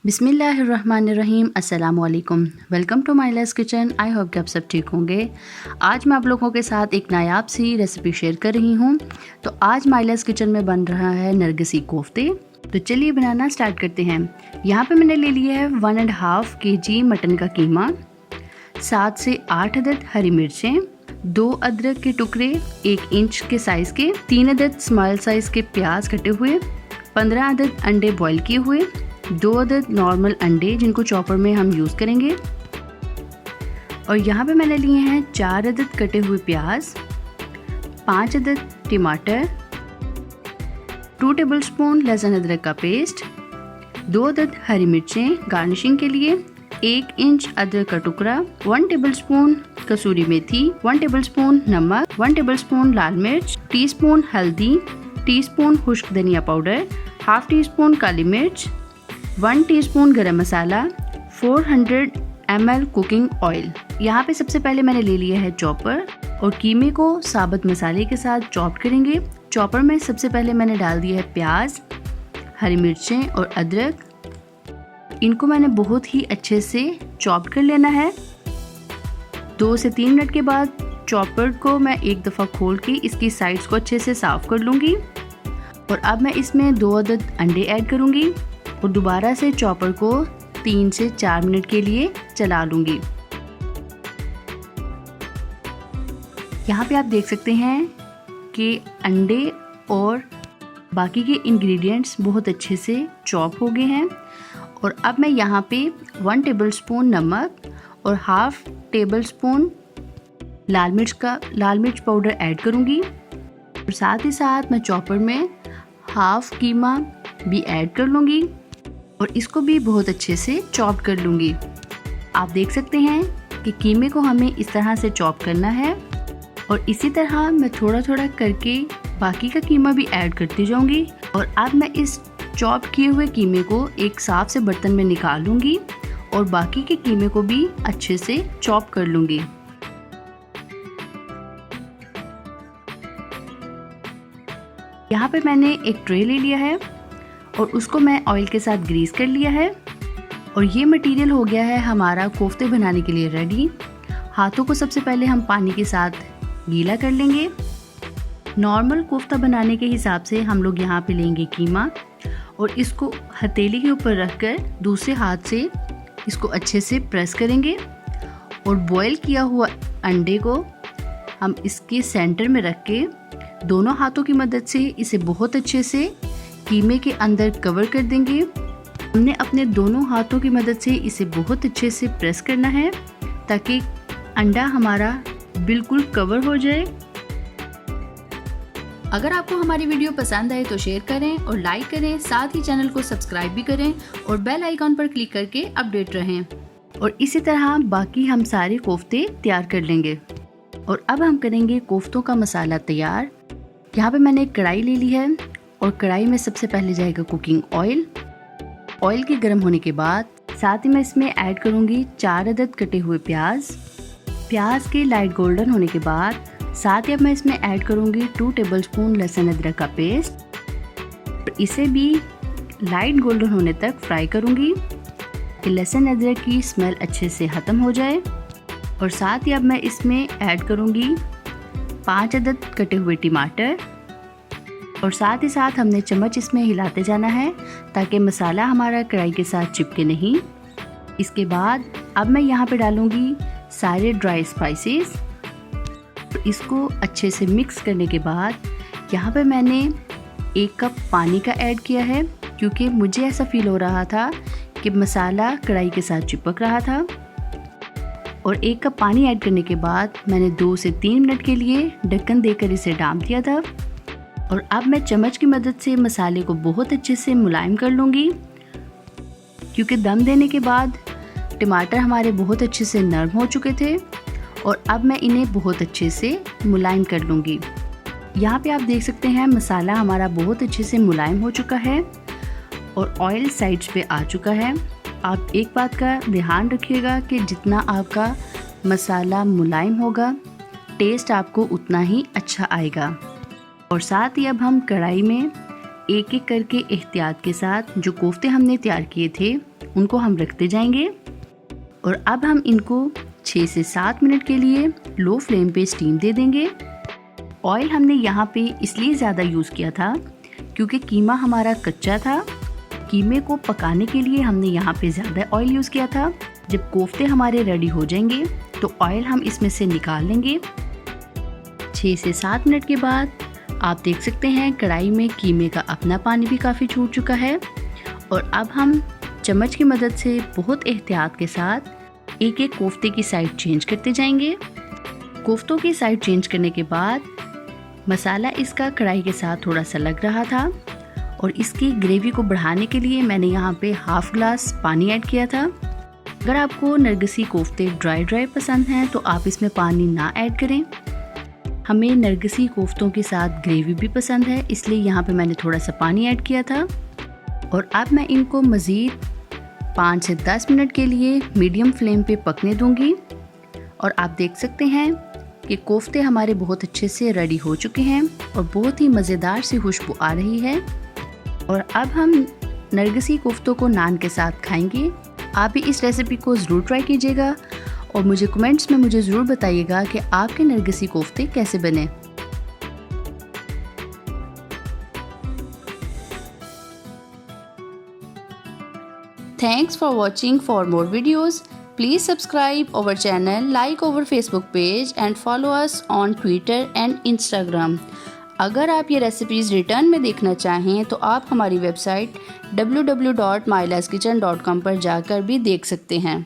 बिस्मिल्लाहिर्रहमानिर्रहीम। अस्सलामुअलैकुम। Welcome to my less kitchen. I hope कि आप सब ठीक होंगे। आज मैं आप लोगों के साथ एक नायाब सी रेसिपी शेयर कर रही हूँ। तो आज माय लेस किचन में बन रहा है नरगिसी कोफ्ते। तो चलिए बनाना स्टार्ट करते हैं। यहाँ पे मैंने ले लिया है 1.5 kg मटन का कीमा, 7 से 8 अदद हरी मिर्चें, 2 अदरक के टुकड़े 1 इंच के साइज़ के, 3 अदद स्मॉल साइज़ के प्याज कटे हुए, 15 अदद अंडे बॉईल किए हुए, 2 अदद नॉर्मल अंडे जिनको चॉपर में हम यूज़ करेंगे। और यहाँ पे मैंने लिए हैं 4 अदद कटे हुए प्याज, 5 अदद टमाटर, 2 टेबलस्पून लहसुन अदरक का पेस्ट, 2 अदद हरी मिर्चें गार्निशिंग के लिए, 1 इंच अदरक का टुकड़ा, 1 टेबलस्पून कसूरी मेथी, 1 टेबलस्पून नमक, 1 टेबलस्पून लाल मिर्च, टीस्पून हल्दी, टीस्पून खुश्क धनिया पाउडर, हाफ टी स्पून काली मिर्च, 1 टीस्पून गरम मसाला, 400 ml कुकिंग ऑयल। यहाँ पे सबसे पहले मैंने ले लिया है चॉपर और कीमे को साबुत मसाले के साथ चॉप करेंगे। चॉपर में सबसे पहले मैंने डाल दिया है प्याज, हरी मिर्चें और अदरक। इनको मैंने बहुत ही अच्छे से चॉप कर लेना है। 2 से 3 मिनट के बाद चॉपर को मैं एक दफ़ा खोल के इसकी साइड्स को अच्छे से साफ़ कर लूँगी। और अब मैं इसमें 2 अदद अंडे ऐड करूँगी और दोबारा से चॉपर को 3 से 4 मिनट के लिए चला लूँगी। यहाँ पे आप देख सकते हैं कि अंडे और बाकी के इंग्रेडिएंट्स बहुत अच्छे से चॉप हो गए हैं। और अब मैं यहाँ पे 1 टेबलस्पून नमक और हाफ टेबलस्पून लाल मिर्च पाउडर ऐड करूँगी। और साथ ही साथ मैं चॉपर में हाफ कीमा भी ऐड कर लूँगी और इसको भी बहुत अच्छे से चॉप कर लूँगी। आप देख सकते हैं कि कीमे को हमें इस तरह से चॉप करना है और इसी तरह मैं थोड़ा थोड़ा करके बाकी का कीमा भी ऐड करती जाऊँगी। और अब मैं इस चॉप किए हुए कीमे को एक साफ से बर्तन में निकाल लूँगी और बाकी के कीमे को भी अच्छे से चॉप कर लूँगी। यहाँ पे मैंने एक ट्रे ले लिया है और उसको मैं ऑयल के साथ ग्रीस कर लिया है और ये मटेरियल हो गया है हमारा कोफ्ते बनाने के लिए रेडी। हाथों को सबसे पहले हम पानी के साथ गीला कर लेंगे। नॉर्मल कोफ्ता बनाने के हिसाब से हम लोग यहाँ पे लेंगे कीमा और इसको हथेली के ऊपर रखकर दूसरे हाथ से इसको अच्छे से प्रेस करेंगे और बॉईल किया हुआ अंडे को हम इसके सेंटर में रख के दोनों हाथों की मदद से इसे बहुत अच्छे से कीमे के अंदर कवर कर देंगे। हमने अपने दोनों हाथों की मदद से इसे बहुत अच्छे से प्रेस करना है ताकि अंडा हमारा बिल्कुल कवर हो जाए। अगर आपको हमारी वीडियो पसंद आए तो शेयर करें और लाइक करें, साथ ही चैनल को सब्सक्राइब भी करें और बेल आइकॉन पर क्लिक करके अपडेट रहें। और इसी तरह बाकी हम सारे कोफ्ते तैयार कर लेंगे। और अब हम करेंगे कोफ्तों का मसाला तैयार। यहाँ पे मैंने एक कढ़ाई ले ली है और कढ़ाई में सबसे पहले जाएगा कुकिंग ऑयल। ऑयल के गर्म होने के बाद साथ ही मैं इसमें ऐड करूँगी 4 अदद कटे हुए प्याज। प्याज के लाइट गोल्डन होने के बाद साथ ही अब मैं इसमें ऐड करूँगी 2 टेबलस्पून लहसुन अदरक का पेस्ट। इसे भी लाइट गोल्डन होने तक फ्राई करूँगी कि लहसुन अदरक की स्मेल अच्छे से ख़त्म हो जाए। और साथ ही अब मैं इसमें ऐड करूँगी 5 अदद कटे हुए टमाटर और साथ ही साथ हमने चम्मच इसमें हिलाते जाना है ताकि मसाला हमारा कढ़ाई के साथ चिपके नहीं। इसके बाद अब मैं यहाँ पे डालूँगी सारे ड्राई स्पाइसेस। तो इसको अच्छे से मिक्स करने के बाद यहाँ पे मैंने 1 कप पानी का ऐड किया है क्योंकि मुझे ऐसा फील हो रहा था कि मसाला कढ़ाई के साथ चिपक रहा था। और 1 कप पानी ऐड करने के बाद मैंने 2 से 3 मिनट के लिए ढक्कन देकर इसे ढाँप दिया था। और अब मैं चम्मच की मदद से मसाले को बहुत अच्छे से मुलायम कर लूँगी क्योंकि दम देने के बाद टमाटर हमारे बहुत अच्छे से नरम हो चुके थे। और अब मैं इन्हें बहुत अच्छे से मुलायम कर लूँगी। यहाँ पे आप देख सकते हैं मसाला हमारा बहुत अच्छे से मुलायम हो चुका है और ऑयल साइड्स पे आ चुका है। आप एक बात का ध्यान रखिएगा कि जितना आपका मसाला मुलायम होगा टेस्ट आपको उतना ही अच्छा आएगा। और साथ ही अब हम कढ़ाई में एक एक करके एहतियात के साथ जो कोफ्ते हमने तैयार किए थे उनको हम रखते जाएंगे। और अब हम इनको 6 से 7 मिनट के लिए लो फ्लेम पे स्टीम दे देंगे। ऑयल हमने यहाँ पे इसलिए ज़्यादा यूज़ किया था क्योंकि कीमा हमारा कच्चा था। कीमे को पकाने के लिए हमने यहाँ पे ज़्यादा ऑयल यूज़ किया था। जब कोफ्ते हमारे रेडी हो जाएंगे तो ऑयल हम इसमें से निकाल लेंगे। 6 से 7 मिनट के बाद आप देख सकते हैं कढ़ाई में कीमे का अपना पानी भी काफ़ी छूट चुका है। और अब हम चम्मच की मदद से बहुत एहतियात के साथ एक एक कोफ्ते की साइड चेंज करते जाएंगे। कोफ्तों की साइड चेंज करने के बाद मसाला इसका कढ़ाई के साथ थोड़ा सा लग रहा था और इसकी ग्रेवी को बढ़ाने के लिए मैंने यहाँ पे हाफ ग्लास पानी ऐड किया था। अगर आपको नरगिसी कोफ्ते ड्राई पसंद हैं तो आप इसमें पानी ना ऐड करें। हमें नरगिसी कोफ्तों के साथ ग्रेवी भी पसंद है, इसलिए यहाँ पे मैंने थोड़ा सा पानी ऐड किया था। और अब मैं इनको मज़ीद 5 से 10 मिनट के लिए मीडियम फ्लेम पे पकने दूंगी। और आप देख सकते हैं कि कोफ्ते हमारे बहुत अच्छे से रेडी हो चुके हैं और बहुत ही मज़ेदार सी खुशबू आ रही है। और अब हम नरगिसी कोफ्तों को नान के साथ खाएंगे। आप भी इस रेसिपी को ज़रूर ट्राई कीजिएगा और मुझे कमेंट्स में मुझे ज़रूर बताइएगा कि आपके नरगिसी कोफ्ते कैसे बने। Thanks for watching. For more videos, please subscribe our channel, like our Facebook page and follow us on Twitter and Instagram. अगर आप ये रेसिपीज़ रिटर्न में देखना चाहें तो आप हमारी वेबसाइट www.mylaskitchen.com पर जाकर भी देख सकते हैं।